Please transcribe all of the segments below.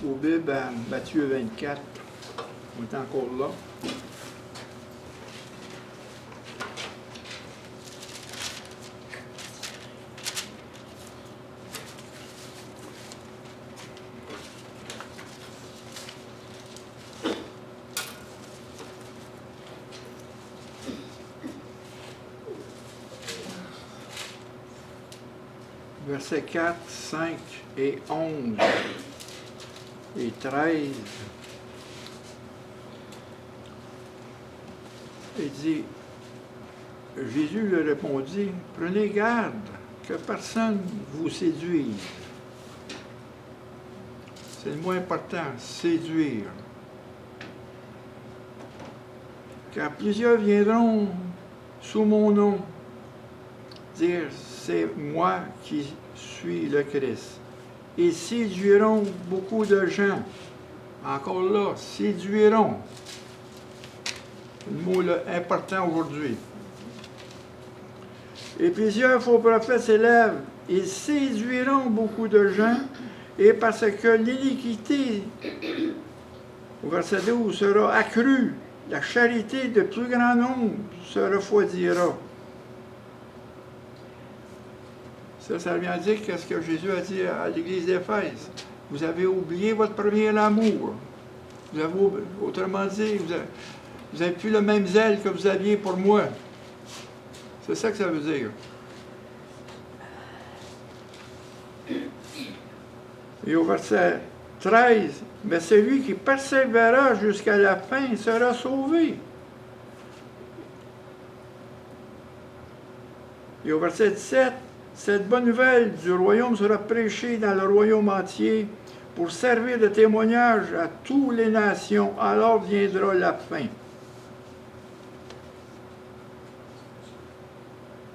vos Bibles à Matthieu 24. On est encore là. Versets 4, 5 et 11 et 13. Il dit, Jésus lui répondit, prenez garde que personne vous séduise. C'est le moins important, séduire. Car plusieurs viendront sous mon nom, dire, c'est moi qui suis le Christ. Et séduiront beaucoup de gens. Encore là, séduiront. Le mot là, important aujourd'hui. Et plusieurs faux prophètes s'élèvent. Ils séduiront beaucoup de gens. Et parce que l'iniquité, au verset 12, sera accrue, la charité de plus grand nombre se refroidira. Ça vient dire ce que Jésus a dit à l'église d'Éphèse. Vous avez oublié votre premier amour. Vous avez, autrement dit, vous n'avez plus le même zèle que vous aviez pour moi. C'est ça que ça veut dire. Et au verset 13, mais celui qui persévérera jusqu'à la fin sera sauvé. Et au verset 17, cette bonne nouvelle du royaume sera prêchée dans le royaume entier pour servir de témoignage à toutes les nations. Alors viendra la fin.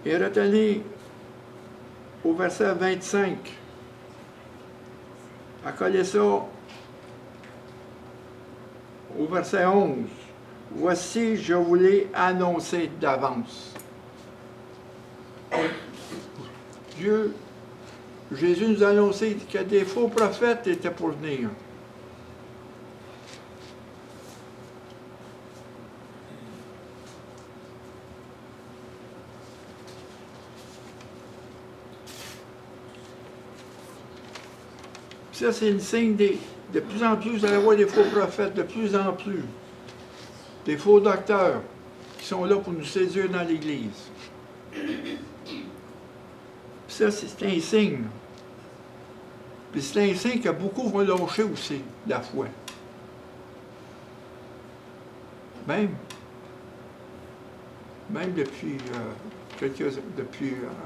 Et retenez au verset 25. Accolez ça au verset 11. Voici, je vous l'ai annoncé d'avance. Jésus nous a annoncé que des faux prophètes étaient pour venir. Ça, c'est le signe de plus en plus, vous allez voir des faux prophètes, de plus en plus. Des faux docteurs qui sont là pour nous séduire dans l'Église. Ça, c'est un signe. Puis c'est un signe que beaucoup vont lâcher aussi la foi. Même depuis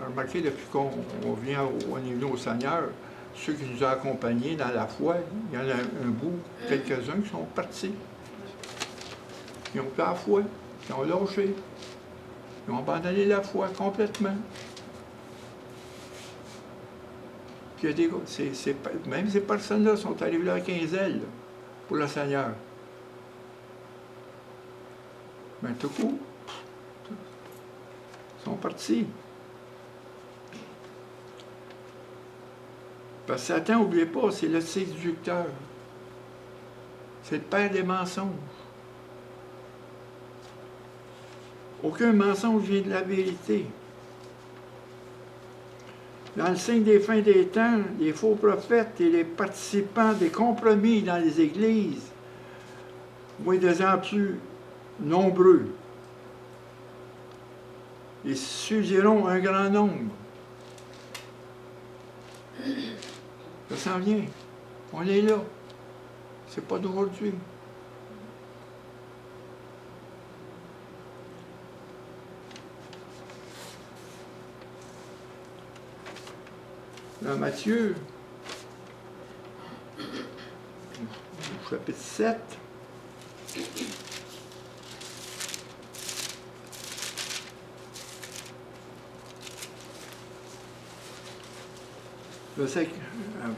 remarquez, depuis qu'on vient on est venu au Seigneur, ceux qui nous ont accompagnés dans la foi, il y en a un bout, quelques-uns qui sont partis. Ils ont plus la foi, ils ont lâché. Ils ont abandonné la foi complètement. Puis il y a même ces personnes-là sont arrivées là avec un zèle pour le Seigneur. Mais tout coup, ils sont partis. Parce que Satan, n'oubliez pas, c'est le séducteur. C'est le père des mensonges. Aucun mensonge vient de la vérité. Dans le signe des fins des temps, les faux prophètes et les participants des compromis dans les églises vont être de plus en plus nombreux. Ils séduiront un grand nombre. Ça s'en vient. On est là. C'est pas d'aujourd'hui. Dans Matthieu, chapitre 7,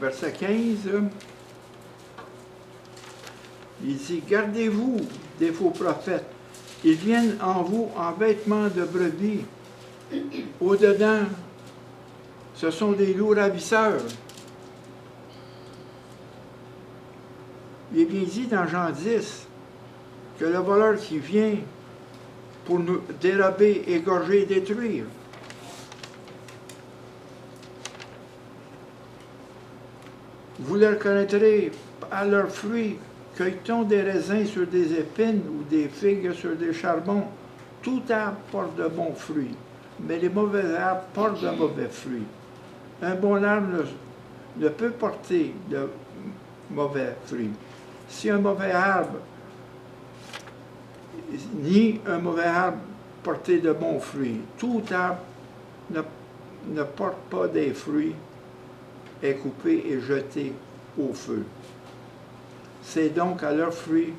verset 15, il dit, gardez-vous des faux prophètes. Ils viennent en vous en vêtements de brebis. Au-dedans, ce sont des loups ravisseurs. il est bien dit dans Jean 10 que le voleur qui vient pour nous dérober, égorger et détruire. Vous les reconnaîtrez à leurs fruits. Cueille-t-on des raisins sur des épines ou des figues sur des charbons? Tout arbre porte de bons fruits, mais les mauvais arbres portent de mauvais fruits. Un bon arbre ne peut porter de mauvais fruits. Si un mauvais arbre, ni un mauvais arbre porter de bons fruits, tout arbre ne porte pas des fruits, est coupé et jeté au feu. C'est donc à leurs fruits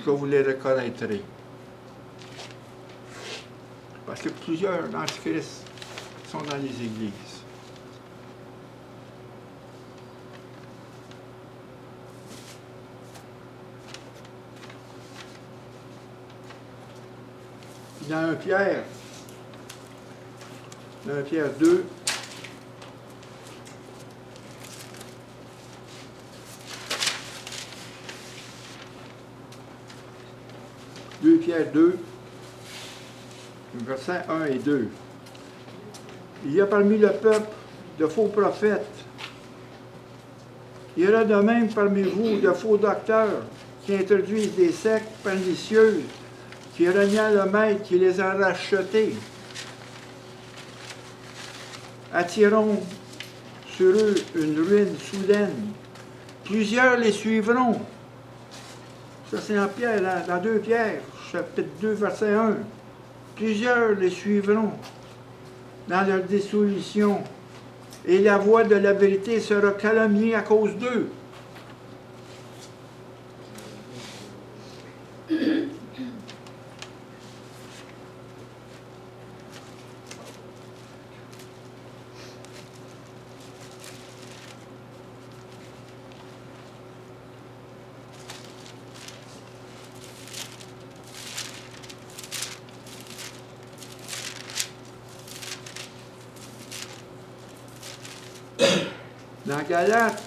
que vous les reconnaîtrez. Parce que plusieurs antichrists sont dans les églises. Dans 1 Pierre 2, Pierre 2, versets 1 et 2. Il y a parmi le peuple de faux prophètes. Il y aura de même parmi vous de faux docteurs qui introduisent des sectes pernicieuses, qui reniant le maître qui les a rachetés. Attirons sur eux une ruine soudaine. Plusieurs les suivront. Ça, c'est en Pierre, dans 2 Pierre, chapitre 2, verset 1. Plusieurs les suivront dans leur dissolution, et la voix de la vérité sera calomniée à cause d'eux. Dans Galates,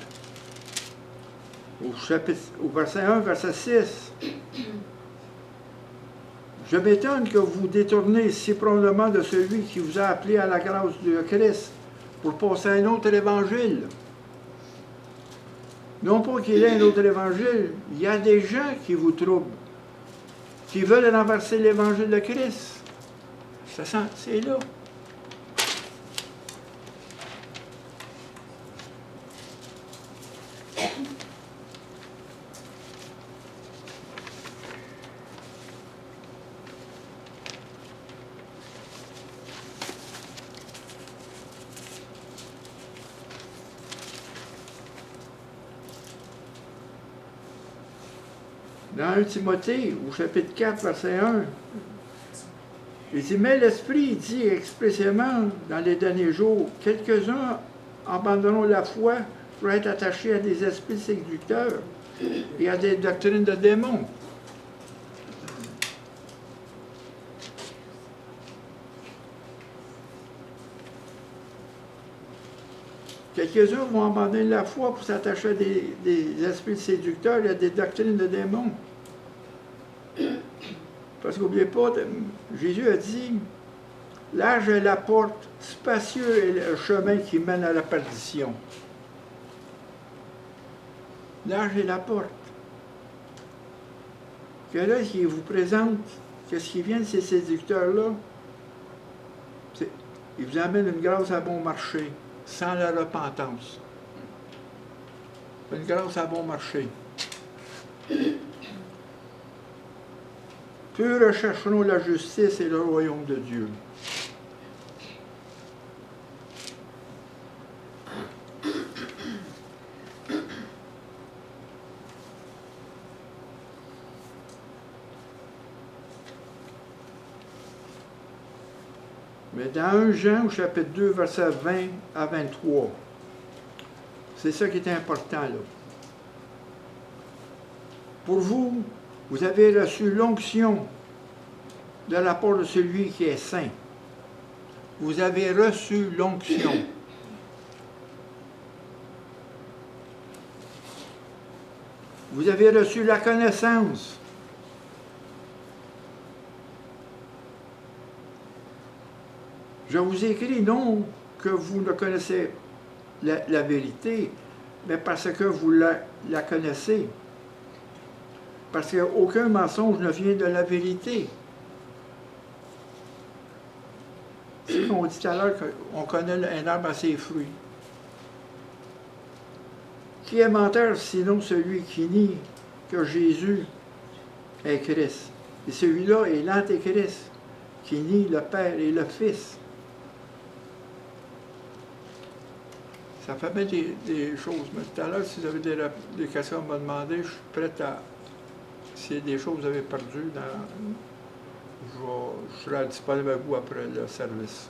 au verset 1, verset 6, je m'étonne que vous détournez si probablement de celui qui vous a appelé à la grâce de Christ pour passer à un autre évangile. Non pas qu'il y ait un autre évangile, il y a des gens qui vous troublent, qui veulent renverser l'évangile de Christ. C'est là. Dans 1 Timothée, au chapitre 4, verset 1, il dit, mais l'Esprit dit expressément dans les derniers jours, quelques-uns abandonneront la foi pour être attachés à des esprits séducteurs et à des doctrines de démons. Quelques-uns vont abandonner la foi pour s'attacher à des esprits séducteurs et à des doctrines de démons. Parce qu'oubliez pas, Jésus a dit, l'âge est la porte, spacieux est le chemin qui mène à la perdition. L'âge est la porte. Que là, qui vous présente, qu'est-ce qui vient de ces séducteurs-là, ils vous amènent une grâce à bon marché, sans la repentance. Une grâce à bon marché. Peu rechercheront la justice et le royaume de Dieu. Mais dans 1 Jean, au chapitre 2, versets 20 à 23, c'est ça qui est important là. Pour vous, vous avez reçu l'onction de la part de celui qui est saint. Vous avez reçu l'onction. Vous avez reçu la connaissance. Je vous écris non que vous ne connaissez la vérité, mais parce que vous la connaissez. Parce qu'aucun mensonge ne vient de la vérité. C'est comme on dit tout à l'heure qu'on connaît un arbre à ses fruits. Qui est menteur sinon celui qui nie que Jésus est Christ? Et celui-là est l'Antéchrist, qui nie le Père et le Fils. Ça fait bien des choses. Mais tout à l'heure, si vous avez des questions à me demander, je suis prêt à... S'il y a des choses que vous avez perdues, je serai disponible avec vous après le service.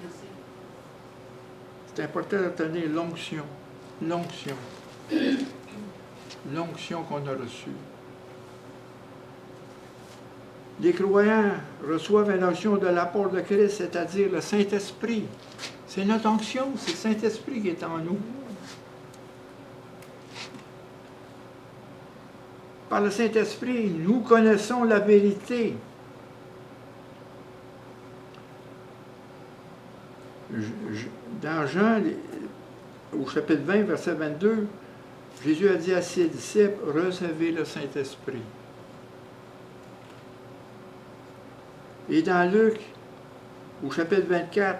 Merci. C'est important de tenir l'onction. L'onction. L'onction qu'on a reçue. Les croyants reçoivent une onction de l'apport de Christ, c'est-à-dire le Saint-Esprit. C'est notre onction, c'est le Saint-Esprit qui est en nous. Par le Saint-Esprit, nous connaissons la vérité. Dans Jean, au chapitre 20, verset 22, Jésus a dit à ses disciples, « Recevez le Saint-Esprit. » Et dans Luc, au chapitre 24,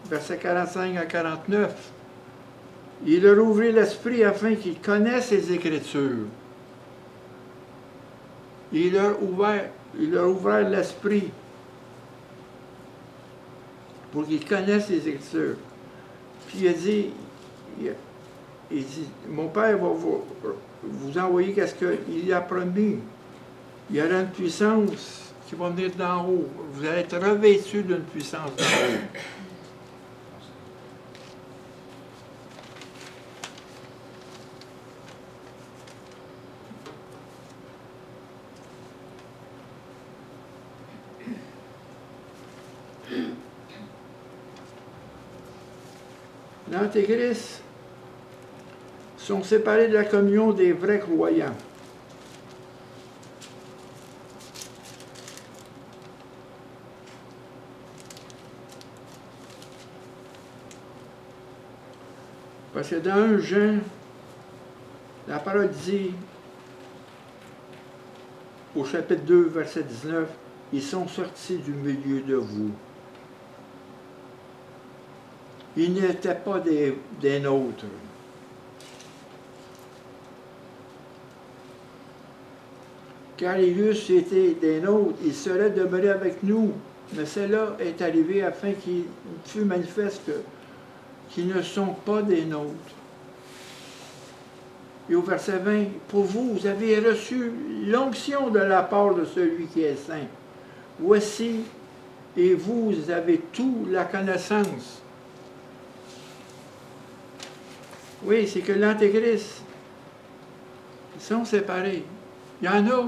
versets 45 à 49, il leur ouvrit l'esprit afin qu'ils connaissent les Écritures. Il leur ouvert l'esprit pour qu'ils connaissent les Écritures. Puis il dit, mon Père va vous envoyer qu'est-ce qu'il a promis. Il y aura une puissance qui va venir d'en haut. Vous allez être revêtus d'une puissance d'en haut. L'Antéchrist sont séparés de la communion des vrais croyants. Parce que dans 1 Jean, la parole dit, au chapitre 2, verset 19, « Ils sont sortis du milieu de vous. » Ils n'étaient pas des nôtres. Car ils eussent été des nôtres, ils seraient demeurés avec nous. Mais cela est arrivé afin qu'il fût manifeste qu'ils ne sont pas des nôtres. Et au verset 20, « Pour vous, vous avez reçu l'onction de la part de celui qui est saint. Voici, et vous avez tout la connaissance. » Oui, c'est que l'Antéchrist, ils sont séparés. Il y en a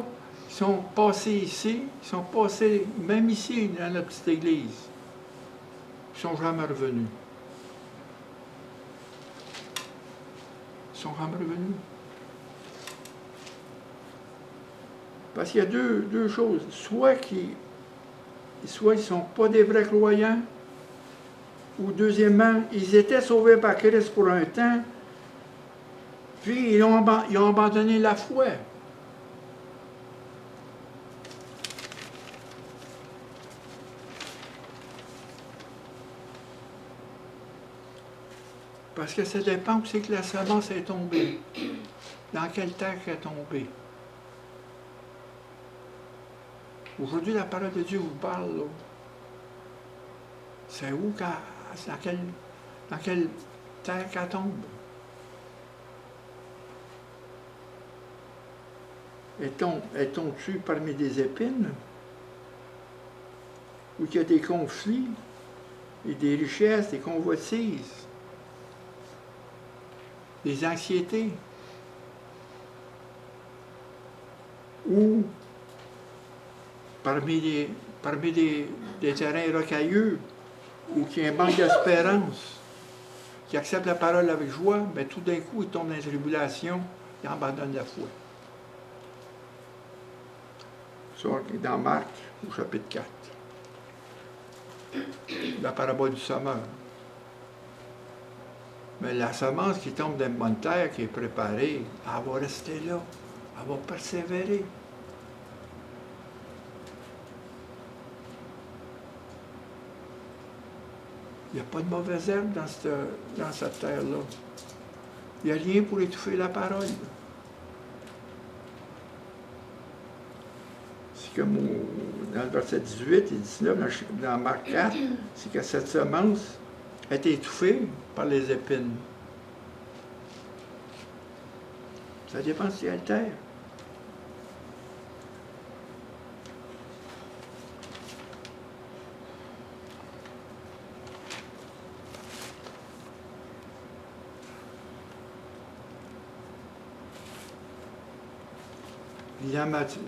qui sont passés ici, qui sont passés même ici, dans notre petite église. Ils ne sont jamais revenus. Ils ne sont jamais revenus. Parce qu'il y a deux choses. Soit ils ne sont pas des vrais croyants, ou deuxièmement, ils étaient sauvés par Christ pour un temps, puis ils ont abandonné la foi. Parce que ça dépend où c'est que la semence est tombée. Dans quelle terre elle est tombée. Aujourd'hui, la parole de Dieu vous parle. Là. C'est où, dans quelle terre qu'elle tombe? Est-on-tu parmi des épines? Où il y a des conflits et des richesses, des convoitises, des anxiétés? Ou parmi des terrains rocailleux, ou qui ont un manque d'espérance, qui acceptent la parole avec joie, mais tout d'un coup, ils tombent dans la tribulation, ils abandonnent la foi. Ça, dans Marc, au chapitre 4. La parabole du semeur. Mais la semence qui tombe dans une bonne terre, qui est préparée, elle va rester là. Elle va persévérer. Il n'y a pas de mauvaise herbe dans cette terre-là. Il n'y a rien pour étouffer la parole. C'est comme dans le verset 18 et 19, dans Marc 4, c'est que cette semence est étouffée par les épines. Ça dépend si elle terre.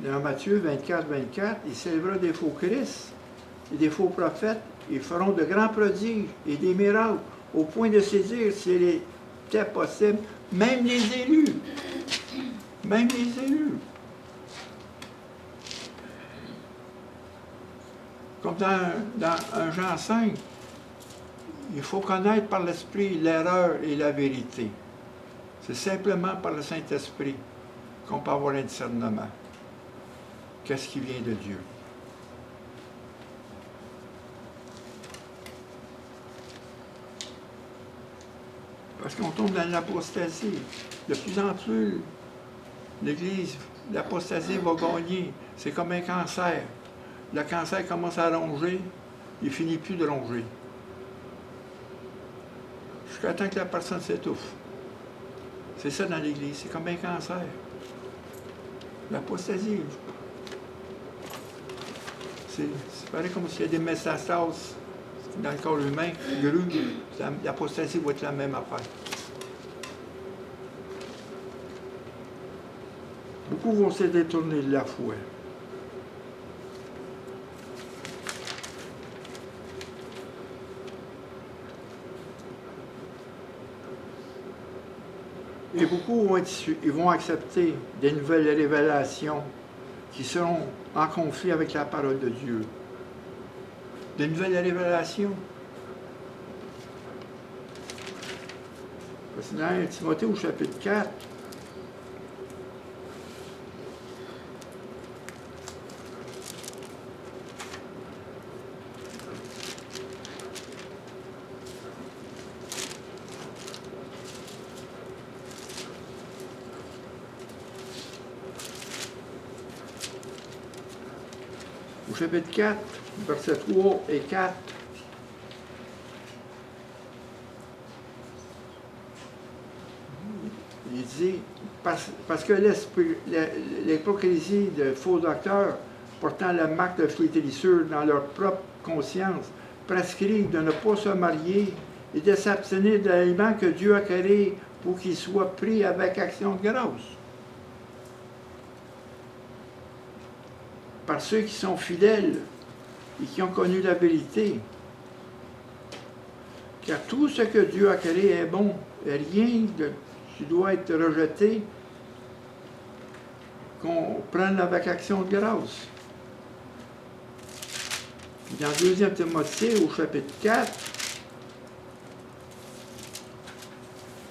Dans Matthieu 24, 24, il s'élèvera des faux Christ et des faux prophètes. Ils feront de grands prodiges et des miracles au point de saisir, s'il était possible, même les élus. Même les élus. Comme dans 1 Jean 5, il faut connaître par l'Esprit l'erreur et la vérité. C'est simplement par le Saint-Esprit qu'on peut avoir un discernement. Qu'est-ce qui vient de Dieu? Parce qu'on tombe dans l'apostasie. De plus en plus, l'Église, l'apostasie va gagner. C'est comme un cancer. Le cancer commence à ronger, il ne finit plus de ronger. Jusqu'à temps que la personne s'étouffe. C'est ça dans l'Église, c'est comme un cancer. L'apostasie. C'est pareil comme s'il y a des métastases dans le corps humain, l'apostasie va être la même affaire. Beaucoup vont se détourner de la foi. Et beaucoup vont accepter des nouvelles révélations qui seront en conflit avec la parole de Dieu. Des nouvelles révélations. Parce que dans Timothée au chapitre 4, chapitre 4, versets 3 et 4. Il dit, parce que l'hypocrisie de faux docteurs, portant la marque de flétrissure dans leur propre conscience, prescrivent de ne pas se marier et de s'abstenir de l'aliment que Dieu a créé pour qu'il soit pris avec action de grâce. Par ceux qui sont fidèles et qui ont connu la vérité. Car tout ce que Dieu a créé est bon, et rien qui doit être rejeté, qu'on prenne avec action de grâce. Puis dans 2 Timothée, au chapitre 4,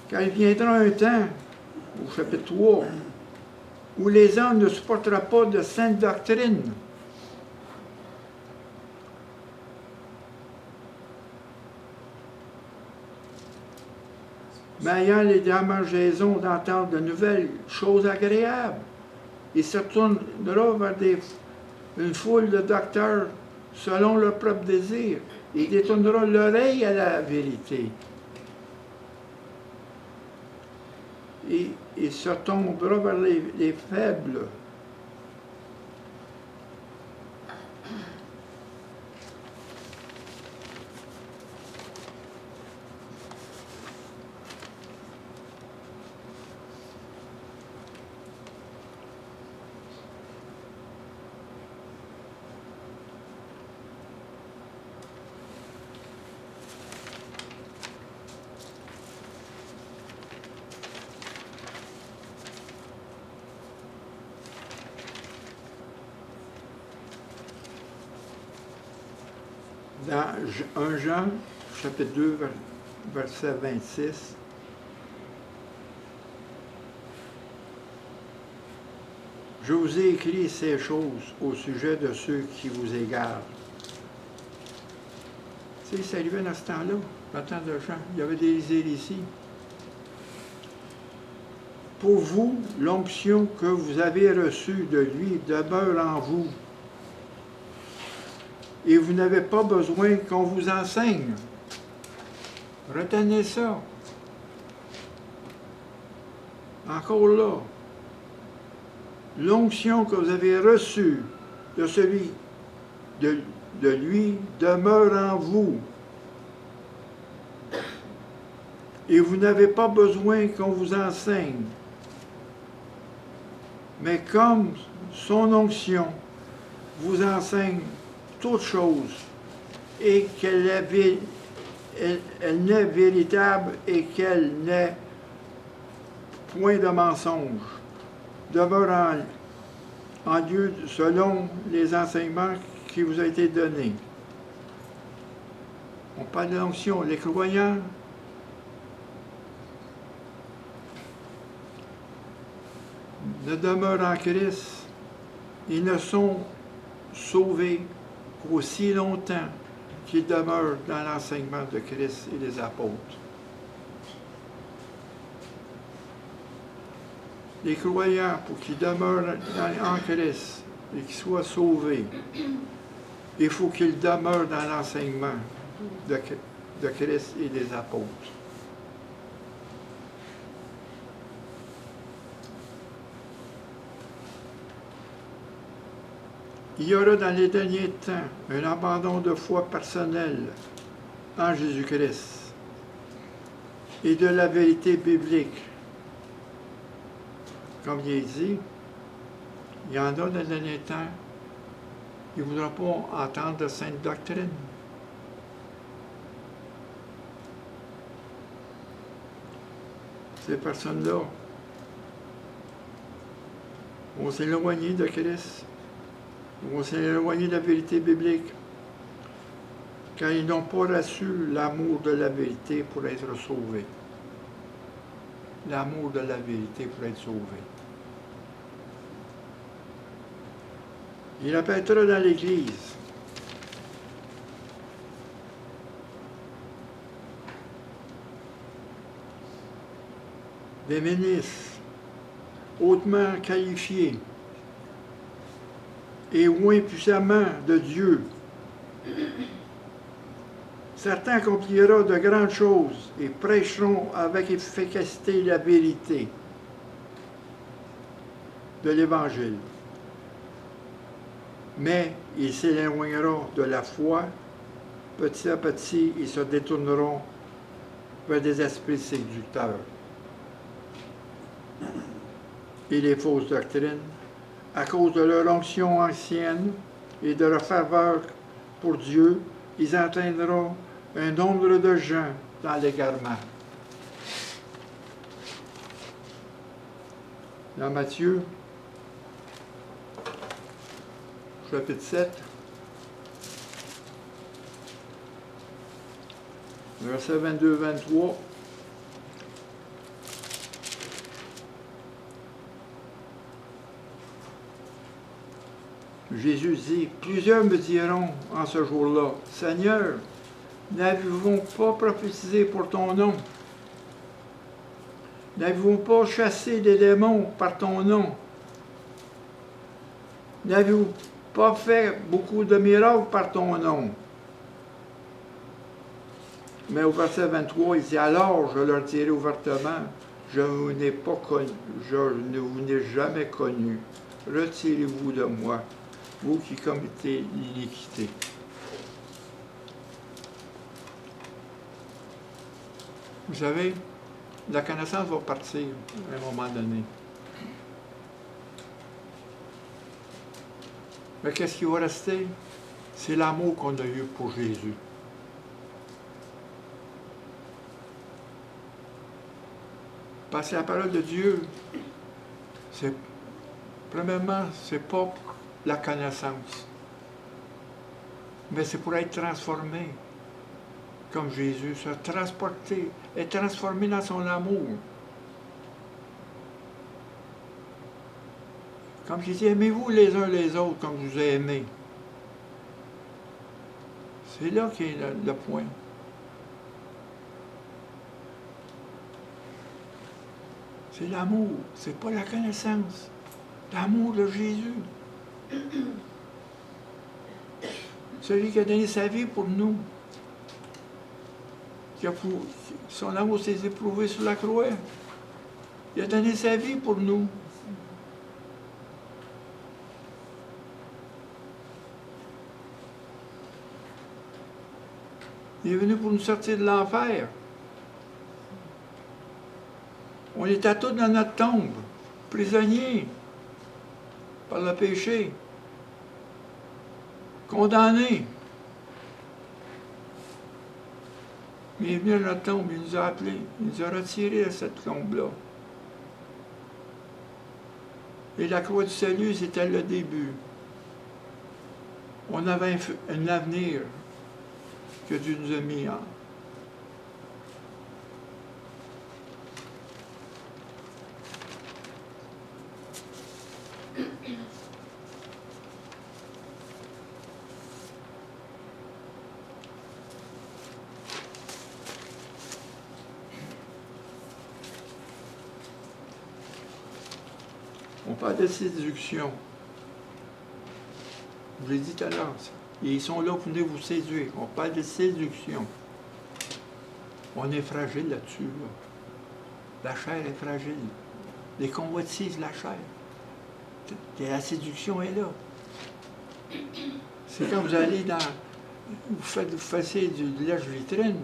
car il viendra un temps, au chapitre 3, où les hommes ne supporteront pas de sainte doctrine. Mais ayant les démangeaisons d'entendre de nouvelles choses agréables, il se tournera vers une foule de docteurs selon leur propre désir, et il détournera l'oreille à la vérité. Et il se tombera vers les faibles. Dans 1 Jean, chapitre 2, verset 26, je vous ai écrit ces choses au sujet de ceux qui vous égarent. Tu sais, c'est arrivé dans ce temps-là, dans le temps de Jean. Il y avait des hérésies. Pour vous, l'onction que vous avez reçue de lui demeure en vous. Et vous n'avez pas besoin qu'on vous enseigne. Retenez ça. Encore là. L'onction que vous avez reçue de celui de lui demeure en vous. Et vous n'avez pas besoin qu'on vous enseigne. Mais comme son onction vous enseigne toutes choses et qu'elle n'est véritable et qu'elle n'est point de mensonge, demeure en Dieu selon les enseignements qui vous ont été donnés. On parle de l'onction. Les croyants ne demeurent en Christ. Ils ne sont sauvés qu'aussi longtemps qu'ils demeurent dans l'enseignement de Christ et des apôtres. Les croyants, pour qu'ils demeurent en Christ et qu'ils soient sauvés, il faut qu'ils demeurent dans l'enseignement de Christ et des apôtres. Il y aura dans les derniers temps un abandon de foi personnelle en Jésus-Christ et de la vérité biblique. Comme il est dit, il y en a dans les derniers temps, ils ne voudront pas entendre de sainte doctrine. Ces personnes-là vont s'éloigner de Christ. Ils vont s'éloigner de la vérité biblique, car ils n'ont pas reçu l'amour de la vérité pour être sauvés. L'amour de la vérité pour être sauvés. Il apparaîtra dans l'Église. Des ministres hautement qualifiés et moins puissamment de Dieu. Certains accompliront de grandes choses et prêcheront avec efficacité la vérité de l'Évangile. Mais ils s'éloigneront de la foi, petit à petit, ils se détourneront vers des esprits séducteurs et les fausses doctrines, à cause de leur onction ancienne et de leur faveur pour Dieu, ils entraîneront un nombre de gens dans l'égarement. Dans Matthieu, chapitre 7, versets 22-23, Jésus dit, « Plusieurs me diront en ce jour-là, Seigneur, n'avez-vous pas prophétisé pour ton nom? N'avez-vous pas chassé des démons par ton nom? N'avez-vous pas fait beaucoup de miracles par ton nom? » Mais au verset 23, il dit, « Alors je leur dirai ouvertement, je ne vous n'ai jamais connu. Retirez-vous de moi, vous qui commettez l'iniquité. » Vous savez, la connaissance va partir à un moment donné. Mais qu'est-ce qui va rester? C'est l'amour qu'on a eu pour Jésus. Parce que la parole de Dieu, c'est, premièrement, c'est pas la connaissance. Mais c'est pour être transformé. Comme Jésus, se transporter, être transformé dans son amour. Comme il dit, aimez-vous les uns les autres comme je vous ai aimé. C'est là qu'est le point. C'est l'amour, c'est pas la connaissance. L'amour de Jésus. Celui qui a donné sa vie pour nous. Son amour s'est éprouvé sur la croix. Il a donné sa vie pour nous. Il est venu pour nous sortir de l'enfer. On était tous dans notre tombe, prisonniers par le péché, condamnés. Mais il est venu à notre tombe, il nous a appelés, il nous a retirés de cette tombe-là. Et la croix du salut, c'était le début. On avait un avenir que Dieu nous a mis en. On parle de séduction. Je vous l'ai dit tout à l'heure, ça. Et ils sont là pour venir vous séduire. On parle de séduction. On est fragile là-dessus. Là. La chair est fragile. Les convoitises de la chair. Et la séduction est là. C'est quand vous allez dans... Vous fassiez du lèche-vitrine.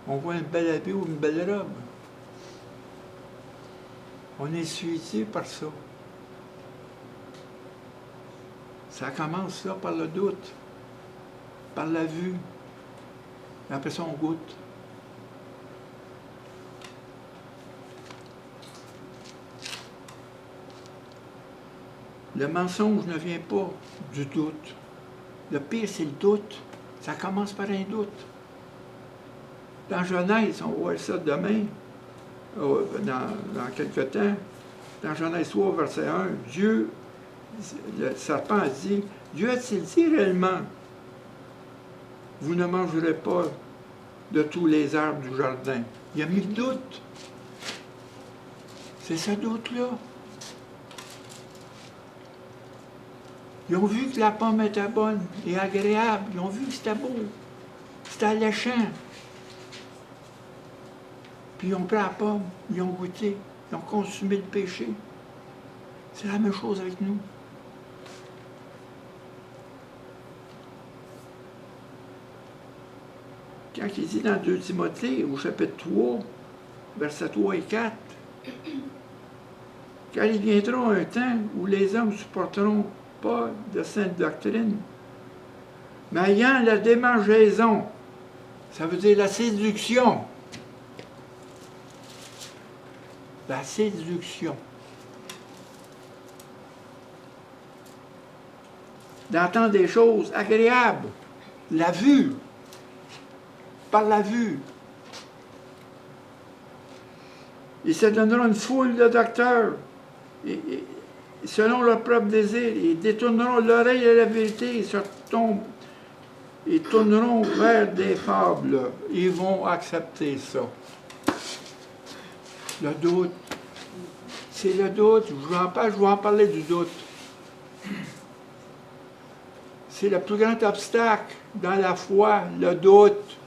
On voit une belle habille ou une belle robe. On est suivi par ça. Ça commence là par le doute, par la vue. Et après ça, on goûte. Le mensonge ne vient pas du doute. Le pire, c'est le doute. Ça commence par un doute. Dans Genèse, on va voir ça demain, dans quelques temps. Dans Genèse 3, verset 1, Dieu, le serpent a dit, Dieu a-t-il dit réellement, vous ne mangerez pas de tous les arbres du jardin? Il a mis le doute. C'est ce doute-là. Ils ont vu que la pomme était bonne et agréable. Ils ont vu que c'était beau. C'était alléchant. Puis ils ont pris la pomme, ils ont goûté, ils ont consumé le péché. C'est la même chose avec nous. Quand il dit dans 2 Timothée, au chapitre 3, versets 3 et 4, « Car il viendra un temps où les hommes ne supporteront pas de sainte doctrine, mais ayant la démangeaison, ça veut dire la séduction. La séduction. D'entendre des choses agréables. La vue. Par la vue. Ils se donneront une foule de docteurs, et selon leur propre désir, ils détourneront l'oreille à la vérité, ils tourneront vers des fables. Ils vont accepter ça. Le doute. C'est le doute. Je vais en parler du doute. C'est le plus grand obstacle dans la foi, le doute.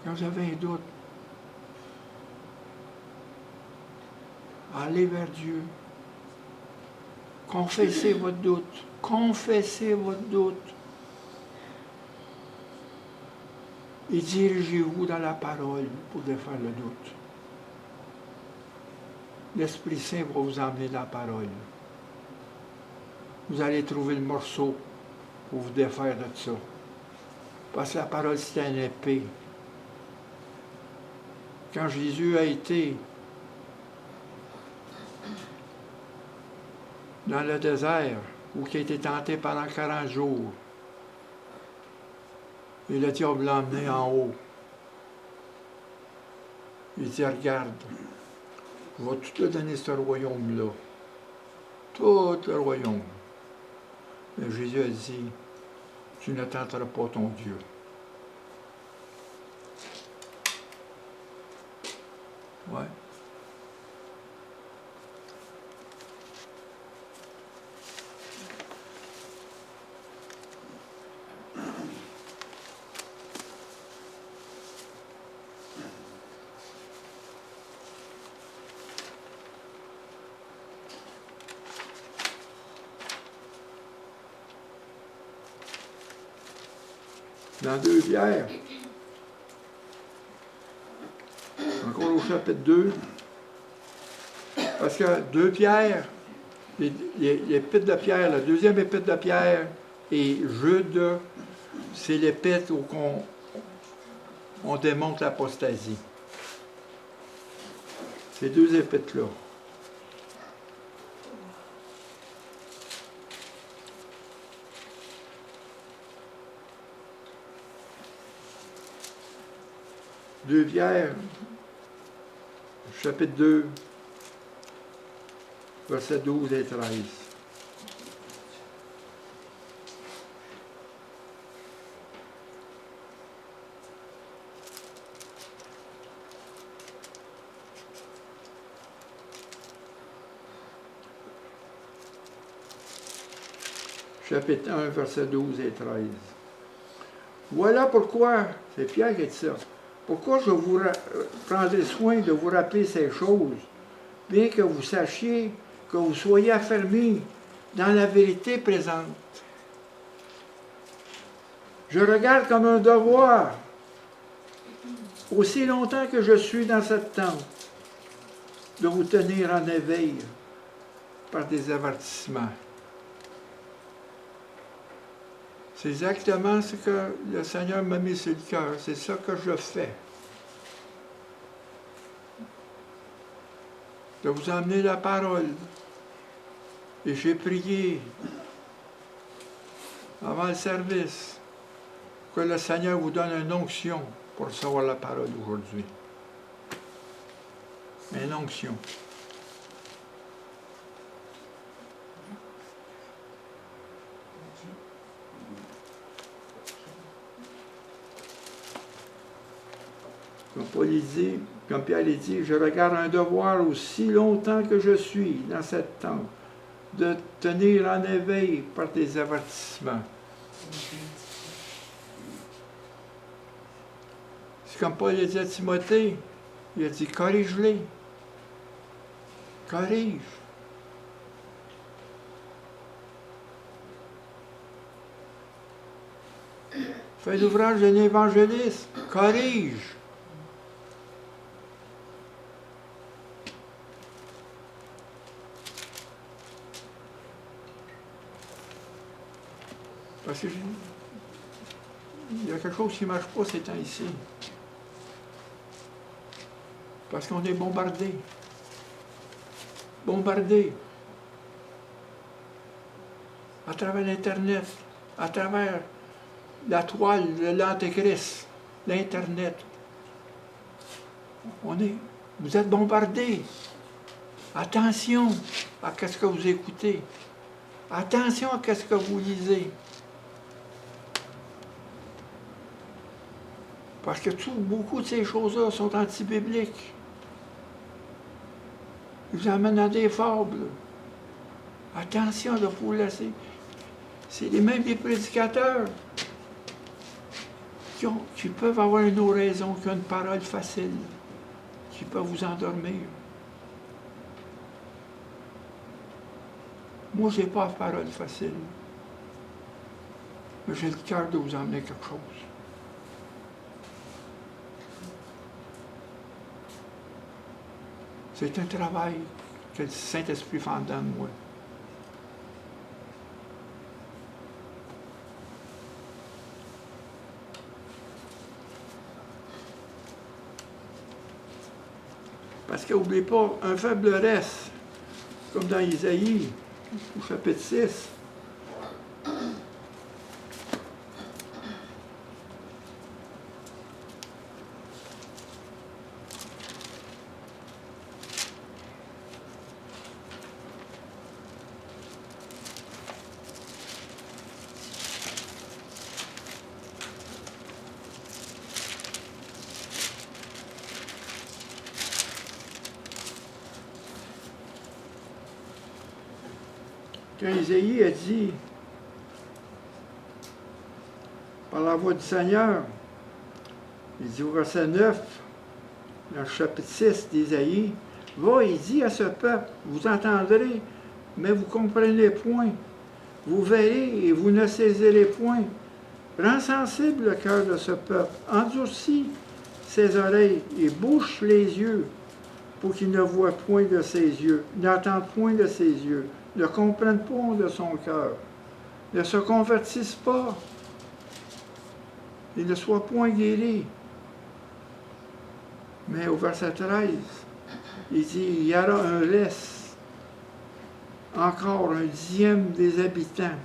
Quand vous avez un doute, allez vers Dieu. Confessez votre doute. Confessez votre doute. Et dirigez-vous dans la parole pour défaire le doute. L'Esprit Saint va vous emmener dans la parole. Vous allez trouver le morceau pour vous défaire de ça. Parce que la parole, c'est une épée. Quand Jésus a été dans le désert, où il a été tenté pendant 40 jours. Et le diable l'a emmené en haut. Il dit, regarde, je vais tout te donner ce royaume-là. Tout le royaume. Mais Jésus a dit, tu ne tenteras pas ton Dieu. Ouais. Dans 2 Pierre, encore au chapitre 2, parce que 2 Pierre, l'épître de Pierre, la deuxième épître de Pierre et Jude, c'est l'épître où on démontre l'apostasie. Ces 2 épîtres-là. Deux Pierre, chapitre 2, versets 12 et 13. Chapitre 1, versets 12 et 13. Voilà pourquoi, c'est Pierre qui dit ça, pourquoi je vous prendrai soin de vous rappeler ces choses, bien que vous sachiez, que vous soyez affermis dans la vérité présente. Je regarde comme un devoir, aussi longtemps que je suis dans cette tente, de vous tenir en éveil par des avertissements. C'est exactement ce que le Seigneur m'a mis sur le cœur. C'est ça que je fais. De vous emmener la parole. Et j'ai prié avant le service que le Seigneur vous donne une onction pour recevoir la parole aujourd'hui. Une onction. Comme Pierre l'a dit, je regarde un devoir aussi longtemps que je suis dans cette tente, de tenir en éveil par des avertissements. C'est comme Paul a dit à Timothée, il a dit, corrige-les. Corrige. Fais l'ouvrage d'un évangéliste. Corrige. Parce que il y a quelque chose qui ne marche pas ces temps-ci. Parce qu'on est bombardé. Bombardé. À travers l'Internet, à travers la toile de l'Antéchrist, l'Internet. Vous êtes bombardés. Attention à ce que vous écoutez. Attention à ce que vous lisez. Parce que beaucoup de ces choses-là sont anti-bibliques. Ils vous amènent dans des fables. Attention de vous laisser. C'est les mêmes des prédicateurs qui peuvent avoir une oraison, qui ont une parole facile, qui peuvent vous endormir. Moi, je n'ai pas de parole facile. Mais j'ai le cœur de vous emmener quelque chose. C'est un travail que le Saint-Esprit fait en dedans de moi. Parce que n'oubliez pas, un faible reste, comme dans Isaïe, au chapitre 6. Quand Isaïe a dit, par la voix du Seigneur, il dit au verset 9, dans le chapitre 6 d'Isaïe, « Va, il dit à ce peuple, vous entendrez, mais vous ne comprenez point. Vous verrez et vous ne saisirez point. Rends sensible le cœur de ce peuple, endurcis ses oreilles et bouche les yeux, pour qu'il ne voie point de ses yeux, n'entende point de ses yeux, ne comprenne point de son cœur, ne se convertisse pas, et ne soit point guéri. » Mais au verset 13, il dit, il y aura un reste, encore un dixième des habitants.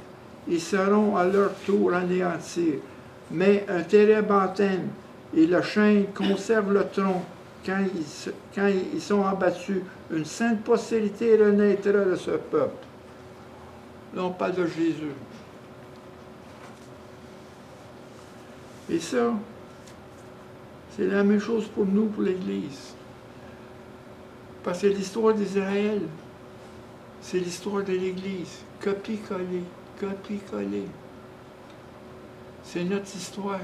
Ils seront à leur tour anéantis, mais un terrible antenne et le chêne conservent le tronc quand ils sont abattus. Une sainte postérité renaîtra de ce peuple. Là, on parle de Jésus. Et ça, c'est la même chose pour nous, pour l'Église. Parce que l'histoire d'Israël, c'est l'histoire de l'Église. Copie-coller, copie-coller. C'est notre histoire.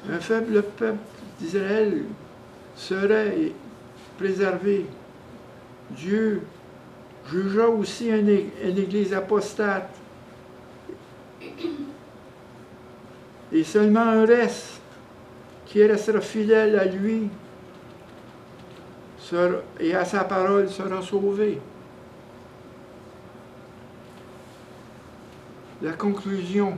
Un faible peuple d'Israël serait préservé. Dieu jugea aussi une Église apostate. Et seulement un reste qui restera fidèle à lui et à sa parole sera sauvé. La conclusion.